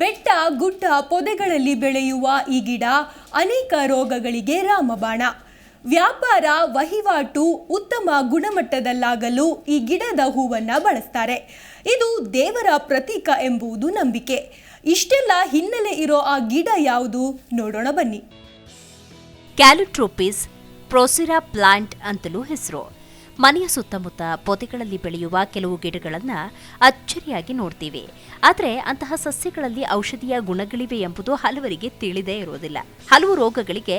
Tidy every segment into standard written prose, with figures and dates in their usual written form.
ಬೆಟ್ಟ ಗುಡ್ಡ ಪೊದೆಗಳಲ್ಲಿ ಬೆಳೆಯುವ ಈ ಗಿಡ ಅನೇಕ ರೋಗಗಳಿಗೆ ರಾಮಬಾಣ. ವ್ಯಾಪಾರ ವಹಿವಾಟು ಉತ್ತಮ ಗುಣಮಟ್ಟದಲ್ಲಾಗಲು ಈ ಗಿಡದ ಹೂವನ್ನು ಬಳಸ್ತಾರೆ. ಇದು ದೇವರ ಪ್ರತೀಕ ಎಂಬುದು ನಂಬಿಕೆ. ಇಷ್ಟೆಲ್ಲ ಹಿನ್ನೆಲೆ ಇರೋ ಆ ಗಿಡ ಯಾವುದು ನೋಡೋಣ ಬನ್ನಿ. ಕ್ಯಾಲುಟ್ರೋಪಿಸ್ ಪ್ರೊಸಿರಾ ಪ್ಲಾಂಟ್ ಅಂತಲೂ ಹೆಸರು. ಮನೆಯ ಸುತ್ತಮುತ್ತ ಪೊದೆಗಳಲ್ಲಿ ಬೆಳೆಯುವ ಕೆಲವು ಗಿಡಗಳನ್ನು ಅಚ್ಚರಿಯಾಗಿ ನೋಡ್ತೀವಿ. ಆದರೆ ಅಂತಹ ಸಸ್ಯಗಳಲ್ಲಿ ಔಷಧೀಯ ಗುಣಗಳಿವೆ ಎಂಬುದು ಹಲವರಿಗೆ ತಿಳಿದೇ ಇರುವುದಿಲ್ಲ. ಹಲವು ರೋಗಗಳಿಗೆ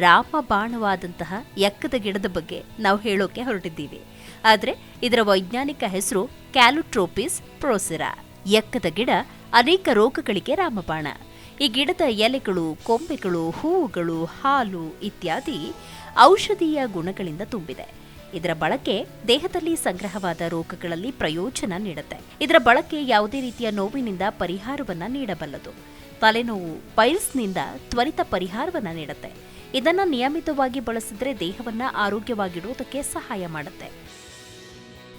ರಾಮಬಾಣವಾದಂತಹ ಎಕ್ಕದ ಗಿಡದ ಬಗ್ಗೆ ನಾವು ಹೇಳೋಕೆ ಹೊರಟಿದ್ದೀವಿ. ಆದರೆ ಇದರ ವೈಜ್ಞಾನಿಕ ಹೆಸರು ಕ್ಯಾಲುಟ್ರೋಪಿಸ್ ಪ್ರೊಸಿರಾ. ಎಕ್ಕದ ಗಿಡ ಅನೇಕ ರೋಗಗಳಿಗೆ ರಾಮಬಾಣ. ಈ ಗಿಡದ ಎಲೆಗಳು, ಕೊಂಬೆಗಳು, ಹೂವುಗಳು, ಹಾಲು ಇತ್ಯಾದಿ ಔಷಧೀಯ ಗುಣಗಳಿಂದ ತುಂಬಿದೆ. ಇದರ ಬಳಕೆ ದೇಹದಲ್ಲಿ ಸಂಗ್ರಹವಾದ ರೋಗಗಳಲ್ಲಿ ಪ್ರಯೋಜನ ನೀಡುತ್ತೆ. ಇದರ ಬಳಕೆ ಯಾವುದೇ ರೀತಿಯ ನೋವಿನಿಂದ ಪರಿಹಾರವನ್ನ ನೀಡಬಲ್ಲದು. ತಲೆನೋವು, ಪೈಲ್ಸ್ನಿಂದ ತ್ವರಿತ ಪರಿಹಾರವನ್ನ ನೀಡುತ್ತೆ. ಇದನ್ನ ನಿಯಮಿತವಾಗಿ ಬಳಸಿದ್ರೆ ದೇಹವನ್ನ ಆರೋಗ್ಯವಾಗಿಡುವುದಕ್ಕೆ ಸಹಾಯ ಮಾಡುತ್ತೆ.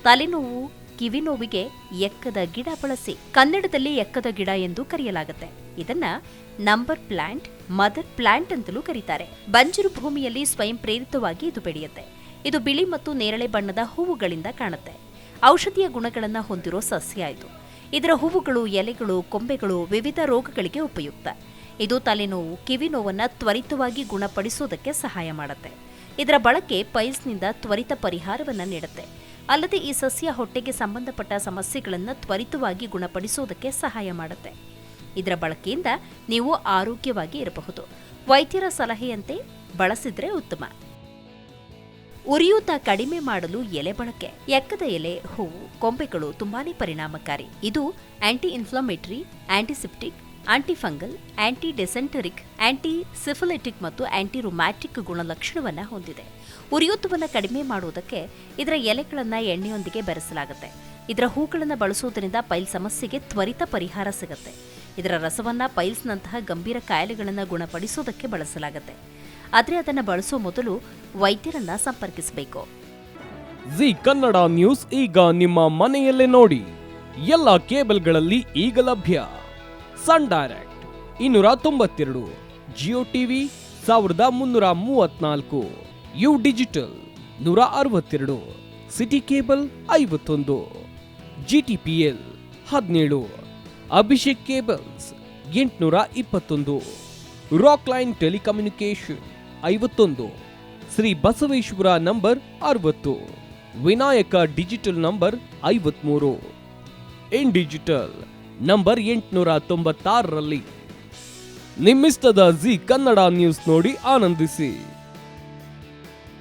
ತಲೆನೋವು, ಕಿವಿ ನೋವಿಗೆ ಎಕ್ಕದ ಗಿಡ ಬಳಸಿ. ಕನ್ನಡದಲ್ಲಿ ಎಕ್ಕದ ಗಿಡ ಎಂದು ಕರೆಯಲಾಗುತ್ತೆ. ಇದನ್ನ ನಂಬರ್ ಪ್ಲಾಂಟ್, ಮದರ್ ಪ್ಲಾಂಟ್ ಅಂತಲೂ ಕರೀತಾರೆ. ಬಂಜರು ಭೂಮಿಯಲ್ಲಿ ಸ್ವಯಂ ಪ್ರೇರಿತವಾಗಿ ಇದು ಬೆಳೆಯುತ್ತೆ. ಇದು ಬಿಳಿ ಮತ್ತು ನೇರಳೆ ಬಣ್ಣದ ಹೂವುಗಳಿಂದ ಕಾಣುತ್ತೆ. ಔಷಧೀಯ ಗುಣಗಳನ್ನು ಹೊಂದಿರೋ ಸಸ್ಯ ಇದು. ಇದರ ಹೂವುಗಳು, ಎಲೆಗಳು, ಕೊಂಬೆಗಳು ವಿವಿಧ ರೋಗಗಳಿಗೆ ಉಪಯುಕ್ತ. ಇದು ತಲೆನೋವು, ಕಿವಿ ನೋವನ್ನು ತ್ವರಿತವಾಗಿ ಗುಣಪಡಿಸೋದಕ್ಕೆ ಸಹಾಯ ಮಾಡುತ್ತೆ. ಇದರ ಬಳಕೆ ಪೈಲ್ಸ್ನಿಂದ ತ್ವರಿತ ಪರಿಹಾರವನ್ನು ನೀಡುತ್ತೆ. ಅಲ್ಲದೆ ಈ ಸಸ್ಯ ಹೊಟ್ಟೆಗೆ ಸಂಬಂಧಪಟ್ಟ ಸಮಸ್ಯೆಗಳನ್ನು ತ್ವರಿತವಾಗಿ ಗುಣಪಡಿಸೋದಕ್ಕೆ ಸಹಾಯ ಮಾಡುತ್ತೆ. ಇದರ ಬಳಕೆಯಿಂದ ನೀವು ಆರೋಗ್ಯವಾಗಿ ಇರಬಹುದು. ವೈದ್ಯರ ಸಲಹೆಯಂತೆ ಬಳಸಿದ್ರೆ ಉತ್ತಮ. ಉರಿಯೂತ ಕಡಿಮೆ ಮಾಡಲು ಎಲೆ ಬಳಕೆ. ಎಕ್ಕದ ಎಲೆ, ಹೂವು, ಕೊಂಬೆಗಳು ತುಂಬಾನೇ ಪರಿಣಾಮಕಾರಿ. ಇದು anti inflammatory, antiseptic, antifungal, anti dysenteric, anti syphilitic ಮತ್ತು ಆಂಟಿ ರುಮ್ಯಾಟಿಕ್ ಗುಣಲಕ್ಷಣವನ್ನು ಹೊಂದಿದೆ. ಉರಿಯೂತವನ್ನು ಕಡಿಮೆ ಮಾಡುವುದಕ್ಕೆ ಇದರ ಎಲೆಗಳನ್ನು ಎಣ್ಣೆಯೊಂದಿಗೆ ಬೆರೆಸಲಾಗುತ್ತೆ. ಇದರ ಹೂಗಳನ್ನು ಬಳಸುವುದರಿಂದ ಪೈಲ್ ಸಮಸ್ಯೆಗೆ ತ್ವರಿತ ಪರಿಹಾರ ಸಿಗುತ್ತೆ. ಇದರ ರಸವನ್ನು ಪೈಲ್ಸ್ನಂತಹ ಗಂಭೀರ ಕಾಯಿಲೆಗಳನ್ನು ಗುಣಪಡಿಸುವುದಕ್ಕೆ ಬಳಸಲಾಗುತ್ತೆ. ಆದರೆ ಅದನ್ನು ಬಳಸುವ ಮೊದಲು ವೈದ್ಯರನ್ನ ಸಂಪರ್ಕಿಸಬೇಕು. ಜಿ ಕನ್ನಡ ನ್ಯೂಸ್ ಈಗ ನಿಮ್ಮ ಮನೆಯಲ್ಲೇ ನೋಡಿ. ಎಲ್ಲ ಕೇಬಲ್ಗಳಲ್ಲಿ ಈಗ ಲಭ್ಯ. Sun Direct 292, Jio TV 1334, U Digital 162, City Cable 51, GTPL 17, Abhishek Cables 821, Rockline Telecommunication 51, Shri Basaveshwara number 60, Vinayaka Digital number 53, In Digital number 896ರಲ್ಲಿ. ನಿಮ್ಮಿಷ್ಟದ ಜಿ ಕನ್ನಡ ನ್ಯೂಸ್ ನೋಡಿ ಆನಂದಿಸಿ.